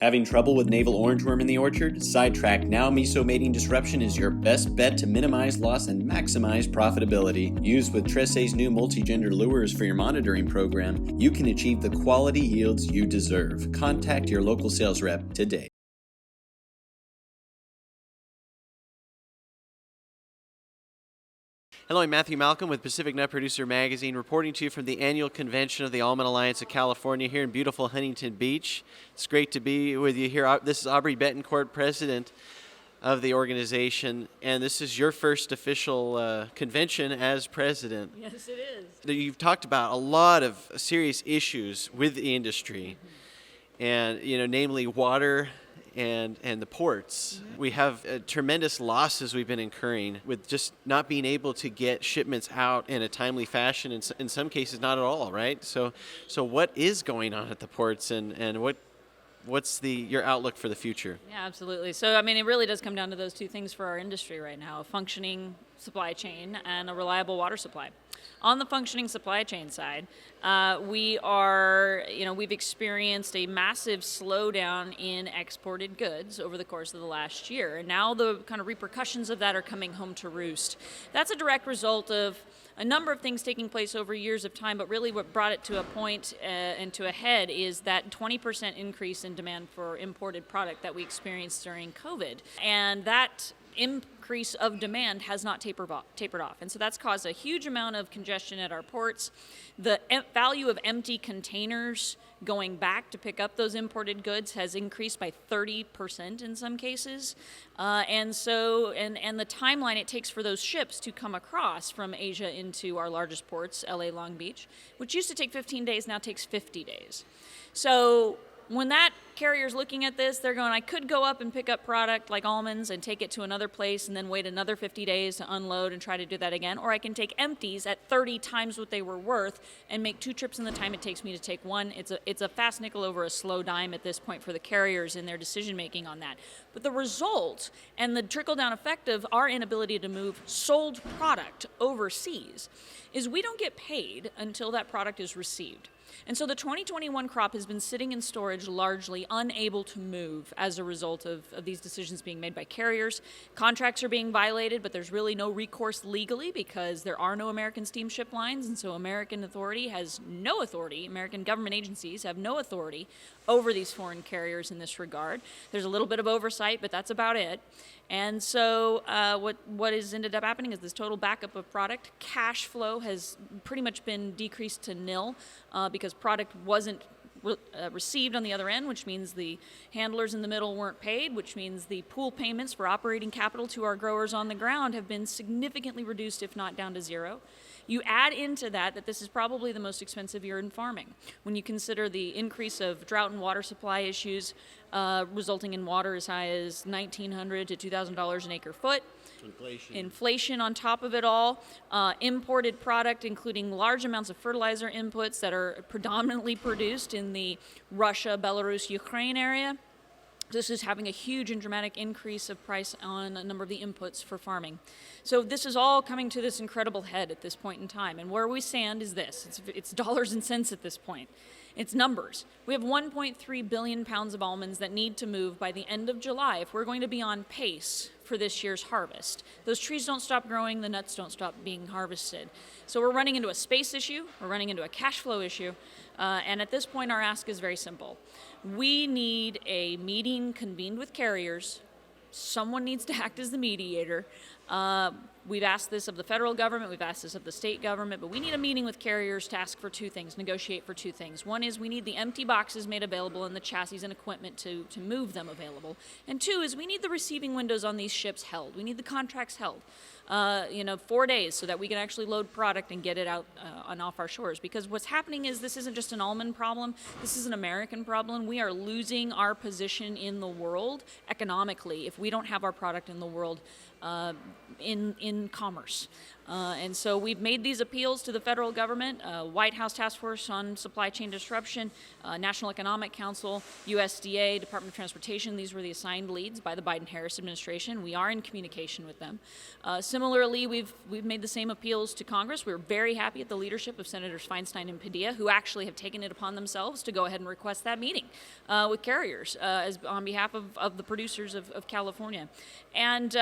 Having trouble with navel orangeworm in the orchard? Sidetrack Now Miso Mating Disruption is your best bet to minimize loss and maximize profitability. Used with Tresse's new multi-gender lures for your monitoring program, you can achieve the quality yields you deserve. Contact your local sales rep today. Hello, I'm Matthew Malcolm with Pacific Nut Producer Magazine, reporting to you from the annual convention of the Almond Alliance of California here in beautiful Huntington Beach. It's great to be with you here. This is Aubrey Bettencourt, president of the organization, and this is your first official convention as president. Yes, it is. You've talked about a lot of serious issues with the industry, and namely water and the ports. We have tremendous losses we've been incurring with just not being able to get shipments out in a timely fashion, in some cases not at all, right? So what is going on at the ports, and what's your outlook for the future? Yeah, absolutely. So, it really does come down to those two things for our industry right now: a functioning supply chain and a reliable water supply. On the functioning supply chain side, we've experienced a massive slowdown in exported goods over the course of the last year. And now the kind of repercussions of that are coming home to roost. That's a direct result of a number of things taking place over years of time, but really what brought it to a point and to a head is that 20% increase in demand for imported product that we experienced during COVID. And that increase of demand has not tapered off. And so that's caused a huge amount of congestion at our ports. The value of empty containers going back to pick up those imported goods has increased by 30% in some cases. And the timeline it takes for those ships to come across from Asia into our largest ports, LA Long Beach, which used to take 15 days, now takes 50 days. So when that carrier's looking at this, they're going, I could go up and pick up product like almonds and take it to another place and then wait another 50 days to unload and try to do that again. Or I can take empties at 30 times what they were worth and make 2 trips in the time it takes me to take one. It's a fast nickel over a slow dime at this point for the carriers in their decision making on that. But the result and the trickle-down effect of our inability to move sold product overseas is we don't get paid until that product is received. And so the 2021 crop has been sitting in storage largely unable to move as a result of these decisions being made by carriers. Contracts are being violated, but there's really no recourse legally because there are no American steamship lines, and so American authority has no authority. American government agencies have no authority over these foreign carriers in this regard. There's a little bit of oversight, but that's about it. And so what has ended up happening is this total backup of product. Cash flow has pretty much been decreased to nil because product wasn't received on the other end, which means the handlers in the middle weren't paid, which means the pool payments for operating capital to our growers on the ground have been significantly reduced, if not down to zero. You add into that this is probably the most expensive year in farming. When you consider the increase of drought and water supply issues resulting in water as high as $1,900 to $2,000 an acre foot, Inflation on top of it all, imported product, including large amounts of fertilizer inputs that are predominantly produced in the Russia, Belarus, Ukraine area. This is having a huge and dramatic increase of price on a number of the inputs for farming. So this is all coming to this incredible head at this point in time. And where we stand is this. It's dollars and cents at this point. It's numbers. We have 1.3 billion pounds of almonds that need to move by the end of July if we're going to be on pace for this year's harvest. Those trees don't stop growing, the nuts don't stop being harvested. So we're running into a space issue, we're running into a cash flow issue, and at this point our ask is very simple. We need a meeting convened with carriers. Someone needs to act as the mediator. We've asked this of the federal government, we've asked this of the state government, but we need a meeting with carriers to ask for 2 things, negotiate for 2 things. One is we need the empty boxes made available and the chassis and equipment to move them available. And 2 is we need the receiving windows on these ships held. We need the contracts held. 4 days so that we can actually load product and get it out and off our shores. Because what's happening is this isn't just an almond problem, this is an American problem. We are losing our position in the world economically if we don't have our product in the world in commerce. And so we've made these appeals to the federal government, White House Task Force on Supply Chain Disruption, National Economic Council, USDA, Department of Transportation. These were the assigned leads by the Biden-Harris administration. We are in communication with them. Similarly, we've made the same appeals to Congress. We're very happy at the leadership of Senators Feinstein and Padilla, who actually have taken it upon themselves to go ahead and request that meeting with carriers on behalf of the producers of California. And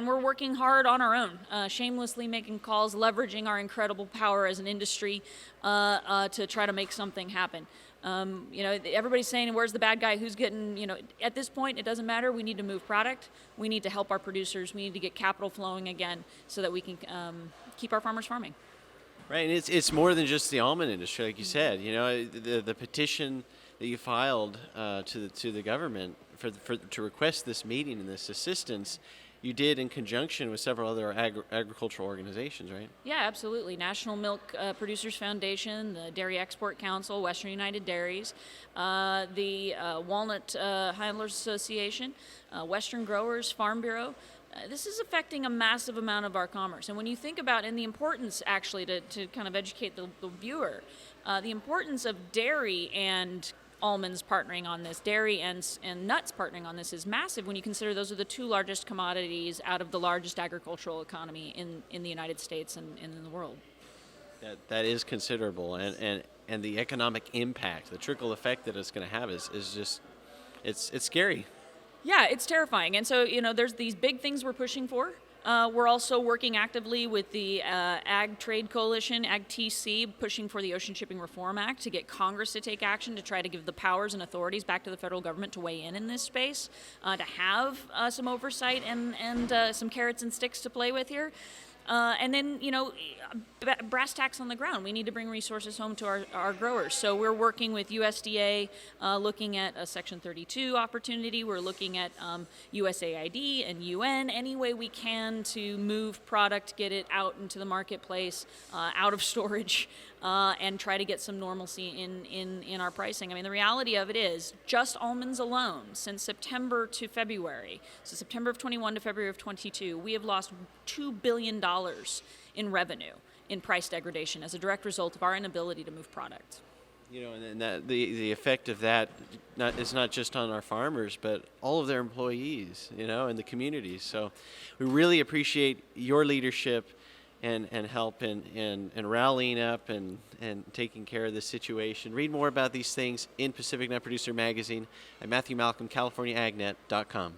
we're working hard on our own, shamelessly making calls, leveraging our incredible power as an industry to try to make something happen. Everybody's saying, where's the bad guy? Who's getting, at this point, it doesn't matter. We need to move product. We need to help our producers. We need to get capital flowing again so that we can keep our farmers farming. Right, and it's more than just the almond industry, like you said. The petition that you filed to the government to request this meeting and this assistance, you did in conjunction with several other agricultural organizations, right? Yeah, absolutely. National Milk Producers Foundation, the Dairy Export Council, Western United Dairies, the Walnut Handlers Association, Western Growers Farm Bureau. This is affecting a massive amount of our commerce. And when you think about, and the importance actually to kind of educate the viewer, the importance of dairy and almonds partnering on this, dairy and nuts partnering on this is massive when you consider those are the two largest commodities out of the largest agricultural economy in the United States and in the world. That is considerable, and the economic impact, the trickle effect that it's going to have is just, it's scary. Yeah, it's terrifying. And so, there's these big things we're pushing for. We're also working actively with the Ag Trade Coalition, AgTC, pushing for the Ocean Shipping Reform Act to get Congress to take action to try to give the powers and authorities back to the federal government to weigh in this space, to have some oversight and some carrots and sticks to play with here. And then, brass tacks on the ground. We need to bring resources home to our growers. So we're working with USDA, looking at a Section 32 opportunity. We're looking at USAID and UN, any way we can to move product, get it out into the marketplace, out of storage, and try to get some normalcy in our pricing. I mean, the reality of it is, just almonds alone, since September to February, so September of 21 to February of 22, we have lost $2 billion in revenue in price degradation as a direct result of our inability to move product. And that the effect of that is not just on our farmers, but all of their employees, and the communities. So we really appreciate your leadership and help in rallying up and taking care of this situation. Read more about these things in Pacific Nut Producer Magazine at MatthewMalcolm, CaliforniaAgNet.com.